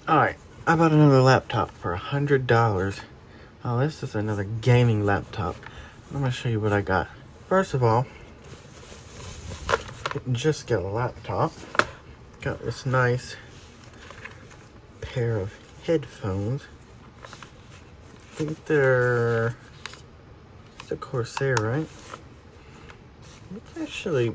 Alright, I bought another laptop for $100. Oh, this is another gaming laptop. I'm gonna show you what I got. First of all, didn't just get a laptop. Got this nice pair of headphones. I think they're the Corsair, right? It's actually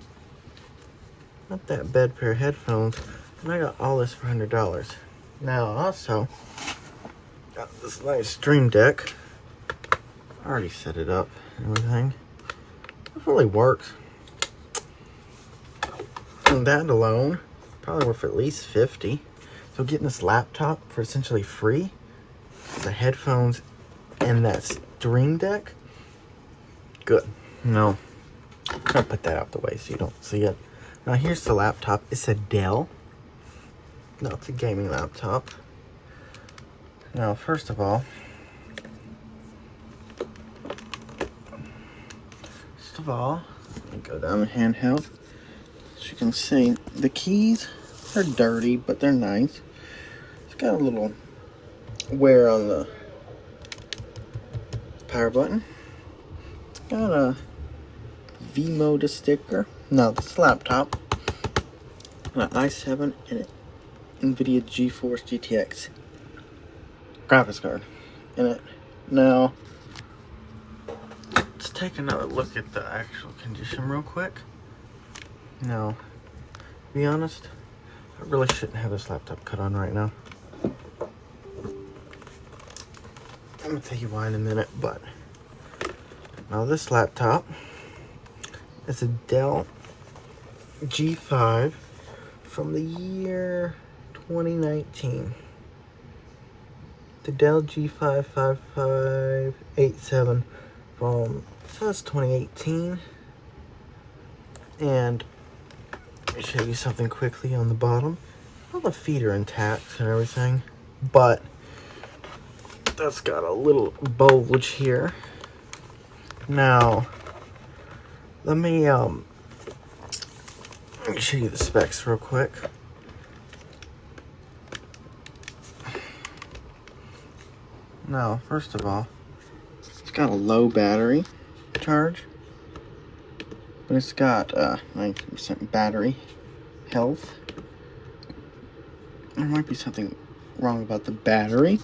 not that bad pair of headphones. And I got all this for $100. Now also got this nice Stream Deck. I already set it up and everything. It really works. And that alone, probably worth at least $50. So getting this laptop for essentially free, the headphones and that Stream Deck, good. No, I'm gonna put that out the way so you don't see it. Now here's the laptop. It's a Dell. No, it's a gaming laptop. Now, first of all, let me go down the handheld. As you can see, the keys are dirty, but they're nice. It's got a little wear on the power button. It's got a V-Moda sticker. Now, this laptop, an i7 and an NVIDIA GeForce GTX graphics card in it. Now, let's take another look at the actual condition real quick. Now, to be honest, I really shouldn't have this laptop cut on right now. I'm gonna tell you why in a minute, but now this laptop is a Dell G5 from the year 2019. The Dell G5 5587 from, so that's 2018. And let me show you something quickly on the bottom. All the feet are intact and everything, but that's got a little bulge here. Now, let me show you the specs real quick. Now, first of all, it's got a low battery charge, but it's got 90% battery health. There might be something wrong about the battery.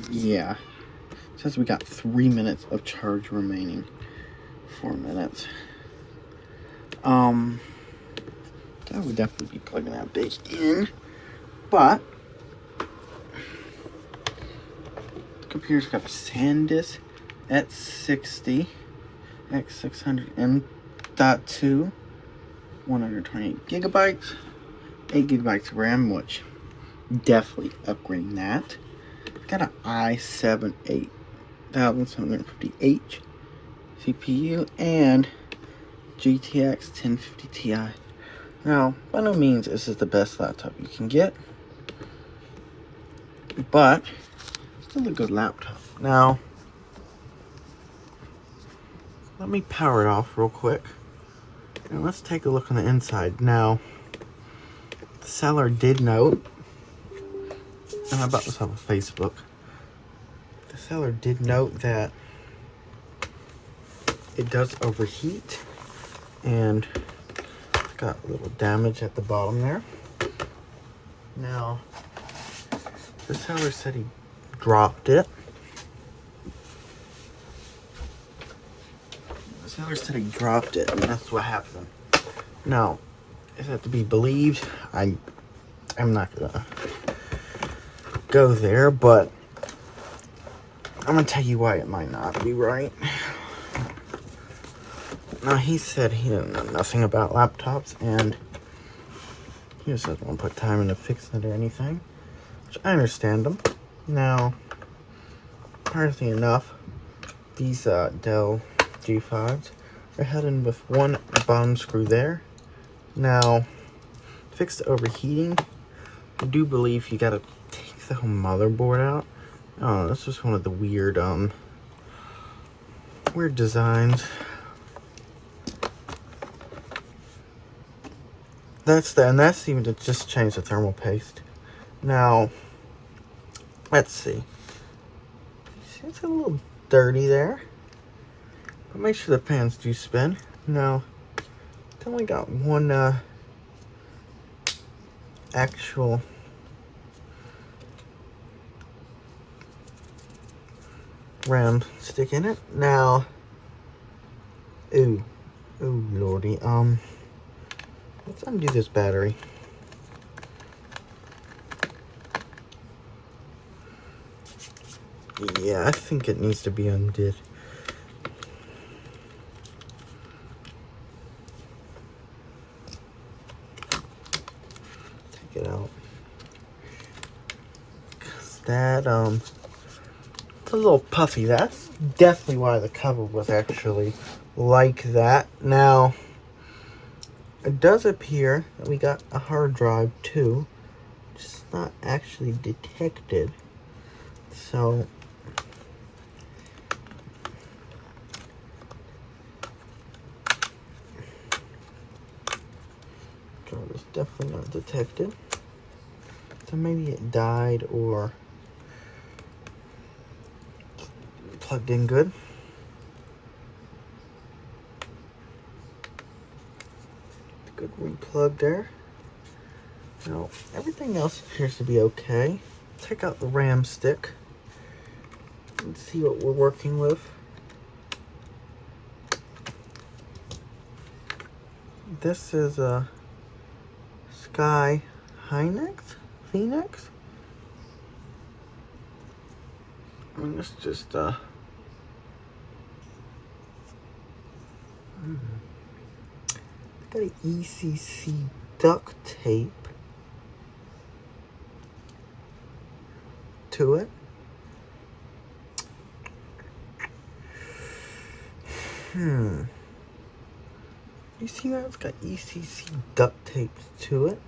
Yeah, it says we got 3 minutes of charge remaining. 4 minutes. I would definitely be plugging that bitch in, but the computer's got a SanDisk X60 X600 M.2, 128 gigabytes, 8 gigabytes of RAM, which definitely upgrading that. It's got an i7 8750H CPU and GTX 1050 Ti. Now, by no means this is the best laptop you can get, but still a good laptop. Now, let me power it off real quick, and let's take a look on the inside. Now, the seller did note, and I bought this off of Facebook, the seller did note that it does overheat, and got a little damage at the bottom there. Now, the seller said he dropped it. The seller said he dropped it, and that's what happened. Now, is that to be believed? I'm not gonna go there, but I'm gonna tell you why it might not be right. Now, he said he didn't know nothing about laptops, and he just doesn't want to put time into fixing it or anything, which I understand him. Now, hardly enough, these Dell G5s are heading with one bottom screw there. Now, fix the overheating, I do believe you gotta take the whole motherboard out. Oh, this is one of the weird designs. that's even to just change the thermal paste. Now, let's see. See, it's a little dirty there. But make sure the pans do spin. Now, it's only got one actual ram stick in it. Now, ooh lordy. Let's undo this battery. Yeah, I think it needs to be undid. Take it out. 'Cause that, it's a little puffy. That's definitely why the cover was actually like that. Now, it does appear that we got a hard drive too. Just not actually detected. So, drive is definitely not detected. So maybe it died or plugged in good. Good replug there. Now, everything else appears to be okay. Take out the RAM stick and see what we're working with. This is a Sky Phoenix. I mean, it's just got an ECC duct tape to it. You see that? It's got ECC duct tape to it.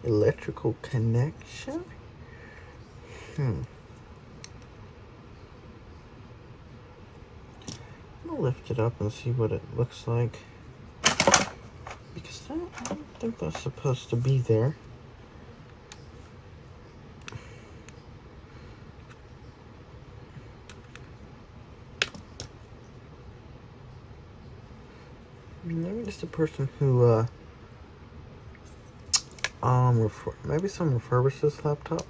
Electrical connection. I'm gonna lift it up and see what it looks like. Because I don't think that's supposed to be there. Maybe it's the person who maybe someone refurbished this laptop.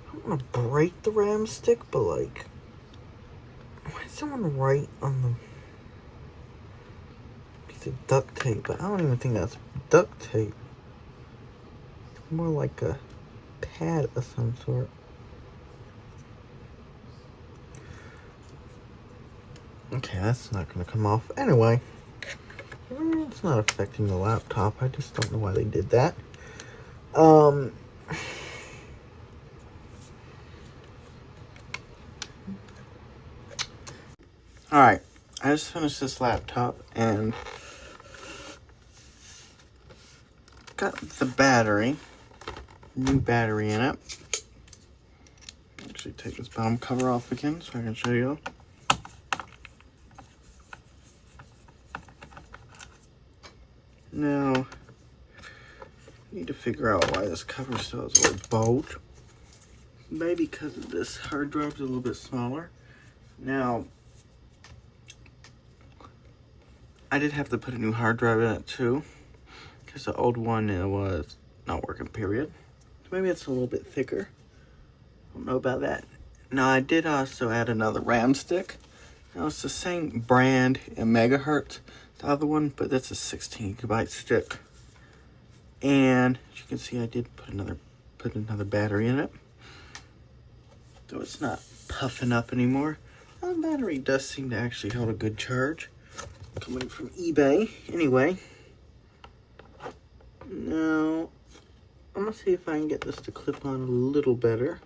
I don't want to break the RAM stick, but like, why did someone write on the piece of duct tape? But I don't even think that's duct tape. It's more like a pad of some sort. Okay, that's not going to come off. Anyway, it's not affecting the laptop. I just don't know why they did that. Alright, I just finished this laptop and got the battery, new battery in it. Actually, take this bottom cover off again so I can show you. Now, I need to figure out why this cover still has a little bulge. Maybe because of this hard drive's a little bit smaller. Now, I did have to put a new hard drive in it too, because the old one was not working, period. So maybe it's a little bit thicker. I don't know about that. Now, I did also add another RAM stick. Now, it's the same brand in megahertz, the other one, but that's a 16 gigabyte stick. And as you can see, I did put another battery in it, so it's not puffing up anymore. Now, the battery does seem to actually hold a good charge, coming from eBay. Anyway, now I'm gonna see if I can get this to clip on a little better.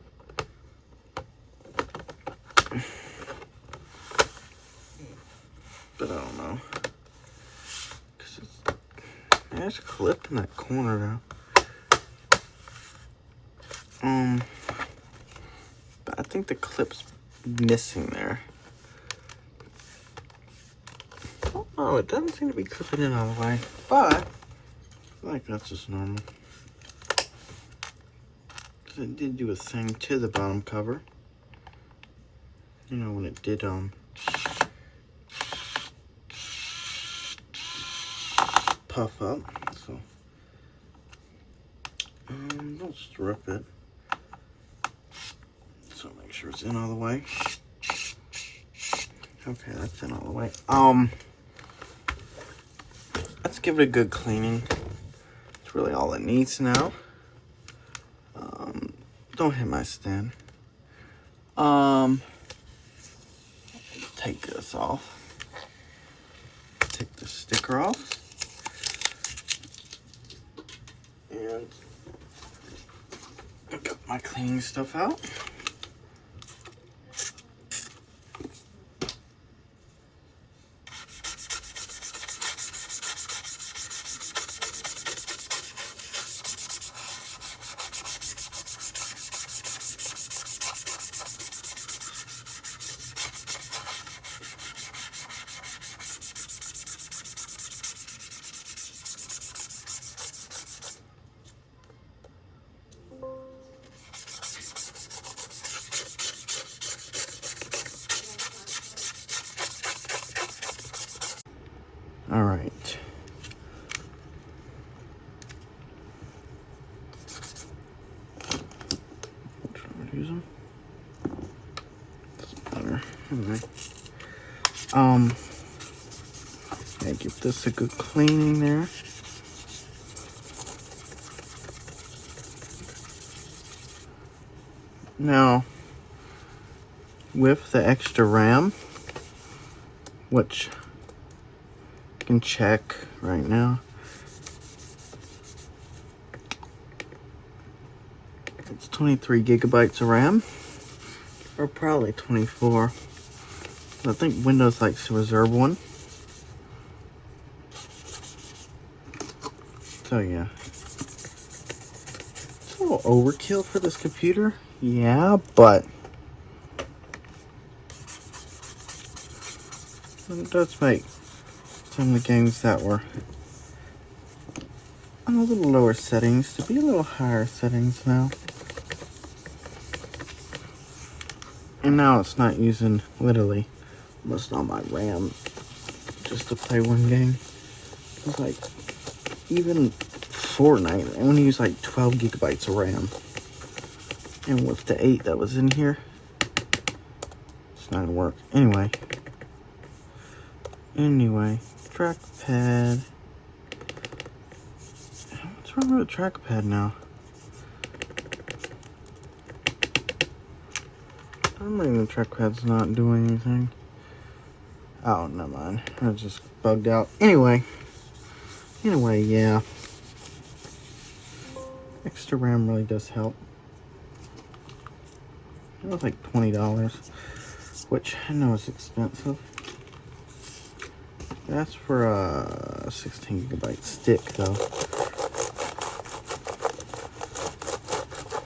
But I don't know, because there's a clip in that corner now. think the clip's missing there. Oh, it doesn't seem to be clipping in all the way, but I feel like that's just normal. Because it did do a thing to the bottom cover. You know, when it did puff up. So don't strip it. So make sure it's in all the way. Okay, that's in all the way. Let's give it a good cleaning. It's really all it needs now. Don't hit my stand. Take this off. Take the sticker off. And I got my cleaning stuff out. All right. Use them. Doesn't matter. Anyway. Yeah, give this a good cleaning there. Now, with the extra RAM, which you can check right now, it's 23 gigabytes of RAM, or probably 24. I think Windows likes to reserve one. So yeah, it's a little overkill for this computer. Yeah, but it does make some of the games that were on a little lower settings to be a little higher settings now. And now it's not using literally almost all my RAM just to play one game. It's like, even Fortnite, I only use like 12 gigabytes of RAM. And with the 8 that was in here, it's not gonna work. Anyway, trackpad. What's wrong with the trackpad now? I'm reading the trackpad's not doing anything. Oh, never mind. I just bugged out. Anyway, yeah. Extra RAM really does help. It was like $20, which I know is expensive. That's for a 16 gigabyte stick, though.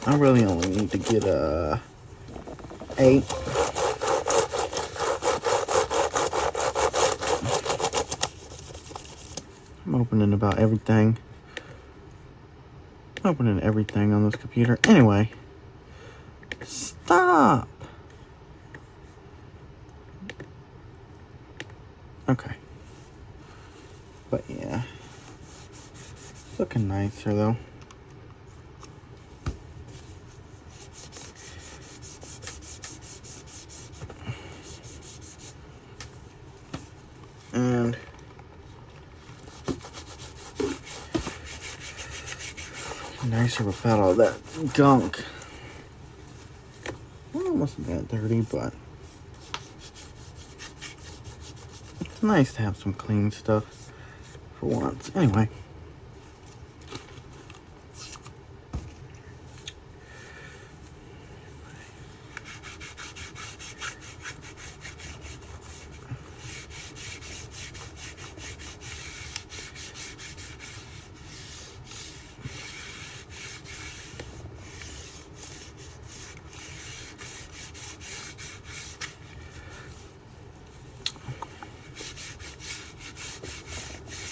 I really only need to get a 8. I'm opening about everything. I'm opening everything on this computer. Anyway. Stop! Okay. But yeah. It's looking nicer though. And nicer without all that gunk. Well, it wasn't that dirty, but it's nice to have some clean stuff for once. Anyway.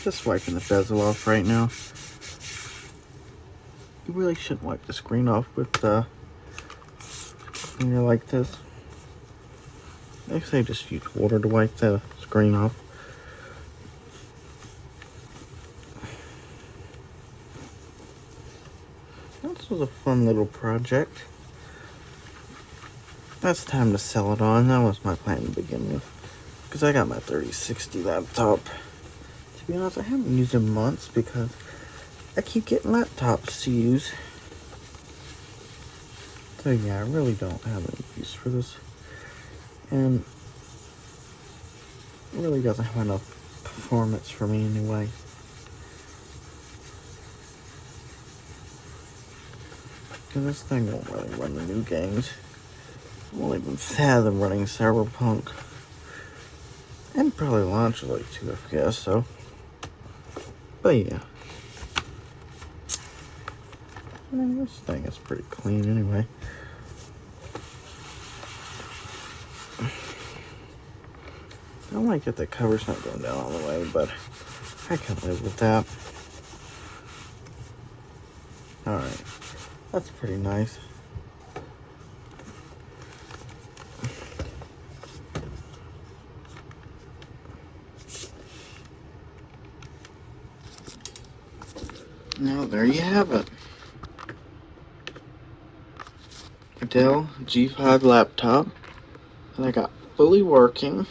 Just wiping the bezel off right now. You really shouldn't wipe the screen off with the cleaner like this. Actually, I just use water to wipe the screen off. This was a fun little project. That's time to sell it on. That was my plan to begin with. Because I got my 3060 laptop. To be honest, I haven't used it in months because I keep getting laptops to use. So yeah, I really don't have any use for this. And it really doesn't have enough performance for me anyway. Because this thing won't really run the new games. I won't even fathom running Cyberpunk. And probably launch like 2 FPS, so. But yeah. This thing is pretty clean anyway. I don't like that the cover's not going down all the way, but I can live with that. Alright. That's pretty nice. Now, there you have it. A Dell G5 laptop that I got fully working.